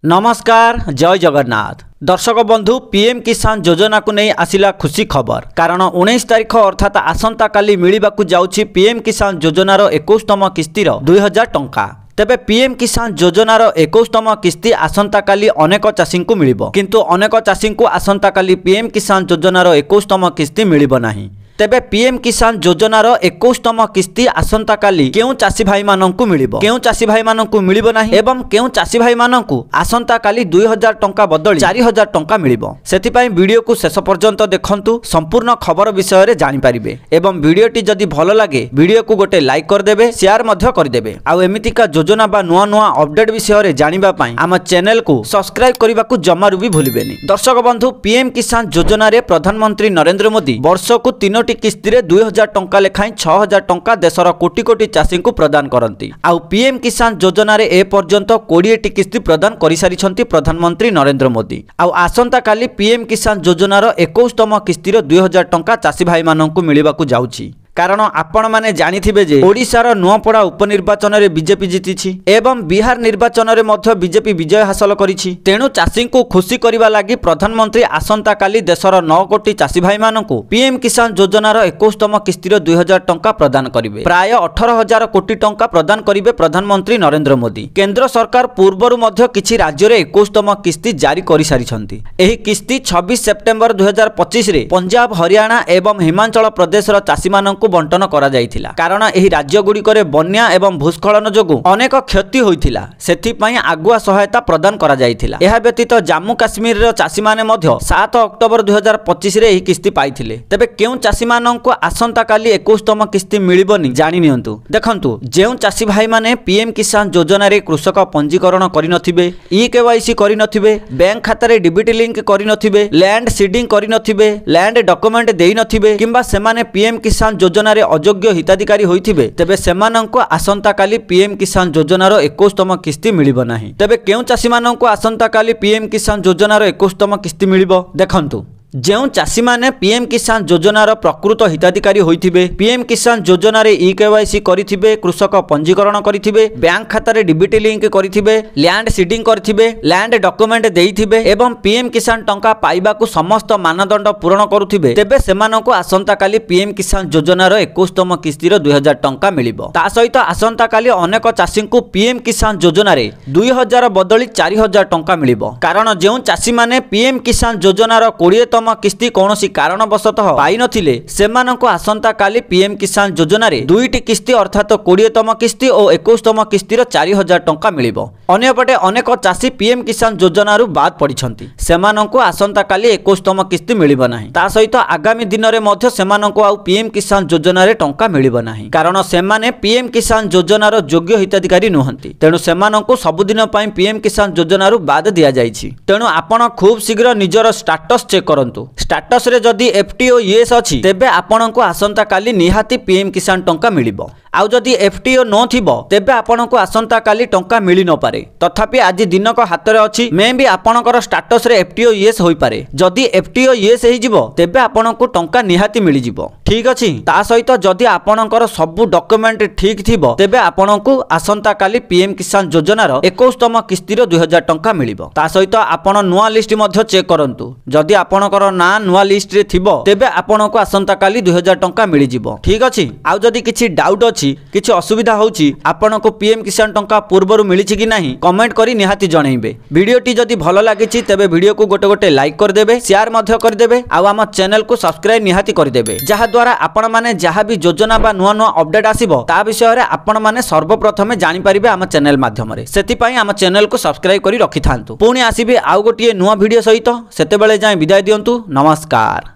नमस्कार जय जगन्नाथ दर्शक बंधु पीएम किसान योजना को नहीं आसिला खुशी खबर कारण 19 तारिख अर्थात आसंता काली मिलिबाकु जाउछि पीएम किसान योजनार 21तम किस्तिर 2000 टंका। तेबे पीएम किसान योजनार 21तम किस्ती आसंता काली अनेक चाषी को मिलिबो किंतु अनेक चाषी को आसंता काली पीएम किसान योजनार 21तम किस्ती मिलिबो नाही। तेबे पीएम किसान योजनार 21तम किस्ती आसंता काली केउ चाषी भाई माननकु मिलिबो केउ चाषी भाई माननकु मिलिबो नाही एवं केउ चाषी भाई माननकु आसंता काली 2000 टंका बदली 4000 टंका मिलिबो। सेति पई वीडियो को शेष पर्यंत देखंतु संपूर्ण खबर विषय रे जानि पारिबे एवं वीडियोटी जदि भलो लागे वीडियो को गोटे लाइक कर देबे शेयर मध्य कर देबे आ एमितिका योजना बा नुआ नुआ अपडेट विषय रे जानिबा पई आम चैनल को सब्सक्राइब करबा को जमारु भी भूलिबेनी। दर्शक बंधु पीएम किसान योजना रे प्रधानमंत्री नरेंद्र मोदी वर्ष को 3टी किस्ती रे 2000 टंका लेखाई 6000 टंका देशर कोटी कोटी चाषी को प्रदान करती। आउ पीएम किसान योजना रे ए पर्यंत 20टी किस्ती प्रदान करि सारिछंती प्रधानमंत्री नरेंद्र मोदी। आउ आसंता काली पीएम किसान योजनार 21तम किस्ती रे 2000 टंका चाषी भाई माननकु मिलिबाकु जाउछि। कारण आपण माने जानिथिबे जे ओडिशार नुआपड़ा उपनिर्वाचन रे बीजेपी जीतिछि एवं बिहार निर्वाचन रे मध्य बीजेपी विजय हासिल करिछि। तेणु चाषी को खुशी करिबा लागि प्रधानमंत्री आसंता काली देशर 9 कोटी चाषी भाई माननकु पीएम किसान योजनार 21तम किस्ती रे 2000 टंका प्रदान करिवे। प्राय 18000 कोटी टंका प्रदान करिवे प्रधानमंत्री नरेंद्र मोदी। केंद्र सरकार पूर्वरु मध्य किछि राज्य रे 21तम किस्ती जारी करि सारिछंती। एही किस्ती 26 सेप्टेम्बर 2025 रे पंजाब हरियाणा एवं हिमाचल प्रदेश र चाषी माननकु बंटन करा जायथिला कारण एही राज्य गुड़िकरे बन्या एवं भूस्खलन जोगु अनेक क्षति होइथिला सेथि पई आगुआ सहायता प्रदान करा जायथिला। एहा व्यतीत जम्मू काश्मीर रो चाषी माने मध्य 7 अक्टोबर 2025 रे एही किस्ती पाइथिले। तेबे केउ चाषी माननकु आसंता काली 21तम किस्ती मिलिबोनी जानि नियंतु। देखंतु जेउ चाषी भाई माने पीएम किसान योजना रे कृषक पंजीकरण करि नथिबे ई-केवाईसी करि नथिबे बैंक खाता रे डीबीटी लिंक करि नथिबे लैंड सीडिंग करि नथिबे लैंड डॉक्यूमेंट देई नथिबे किंबा सेमाने पीएम किसान योजना रे अयोग्य हिताधिकारी होइथिबे तेबे सेमानंको आसंता काली पीएम किसान योजनार 21तम किस्ती मिलिबो नाही। तेबे केउ चाषी मानंको आसंता काली पीएम किसान योजनार 21तम किस्ती मिलिबो देखंतु। जेउ चाषी माने पीएम किसान योजनार प्रकृत हिताधिकारी होइथिबे पीएम किसान योजनार ई-केवाईसी करिथिबे कृषक पंजीकरण करिथिबे बैंक खाता रे डीबीटी लिंक करिथिबे लैंड सीडिंग करिथिबे लैंड डॉक्यूमेंट देइथिबे एवं पीएम किसान टंका पाइबाकू समस्त मानदंड पूर्ण करुथिबे तेबे सेमानंको आसंता काली पीएम किसान योजनार 21तम किस्ती रे 2000 टंका मिलिबो। ता सहित आसंता काली अनेक चाषी को पीएम किसान योजना रे 2000 बदली 4000 टंका मिलिबो कारण जेउ चाषी माने पीएम किसान योजनार 20तम किस्ती कौनसी कारणवशतः पाई नथिले सेमानंको आसंता काली पीएम किसान योजना रे 2टी किस्ती अर्थात 20तम किस्ती और 21तम किस्ती रे 4000 टंका मिलिबो। अन्यपटे अनेक चाषी पीएम किसान योजना रु बाद पड़िछंती सेमानंको आसंता काली 21तम किस्ती मिलिबो नाही। ता सहित आगामी दिन रे मध्य सेमानंको आउ पीएम किसान योजना रे टंका मिलिबो नाही कारण सेमाने पीएम किसान योजनार योग्य हिताधिकारी नुहंती। तेणु सेमानंको सबुदिन पई पीएम किसान योजना रु बाद दिया जायछि। तेणु आपण खूब शीघ्र निजर स्टेटस चेक करंतु। स्टेटस रे जदि एफटीओ येस अछि तेबे आपनको आसंता काली निहाती पीएम किसान टंका मिलिबो। आउ जदि एफटीओ नो थिबो तेबे आपनको आसंता काली टंका मिली न पारे। तथापि आज दिनक हातरे अछि मे भी आपनकर स्टेटस रे एफटीओ येस होई पारे। जदि एफटीओ येस हेइ जिवो तेबे आपनको टंका निहाती मिली जिवो। ठीक अछि। ता सहित जदि आपनकर सब डॉक्यूमेंट ठीक थिबो तेबे आपनको आसंता काली पीएम किसान योजनार 21तम किस्ती रे 2000 टंका मिलिबो। ता सहित आपण नुआ लिस्ट मध्ये चेक करंतु। जदि आपनकर ना नुआ लिस्ट रे थिबो तेबे आपनको आसंता काली 2000 टंका मिली जिवो। ठीक अछि। आउ जदि किछि डाउट अछि किछि असुविधा होउछि आपनको पीएम किसान टंका पूर्वरु मिलिछि कि नाही कमेंट करी निहाती जणैबे। वीडियोटी जदि भलो लागिछि तेबे वीडियो को गोटे लाइक कर देबे शेयर मध्य कर देबे आ आम चैनल को सब्सक्राइब निहाती कर देबे जहा द्वारा आपण माने जहा भी योजना बा नुआ नुआ अपडेट आसीबो ता विषय रे आपण माने सर्वप्रथमे जानि परिबे आम चैनल माध्यम रे। सेति पई आम चैनल को सब्सक्राइब करी रखि थांतु। पुणी आसीबे आउ गोटिए नुआ वीडियो सहित सेते बेले जाय विदाय दियंतु। नमस्कार।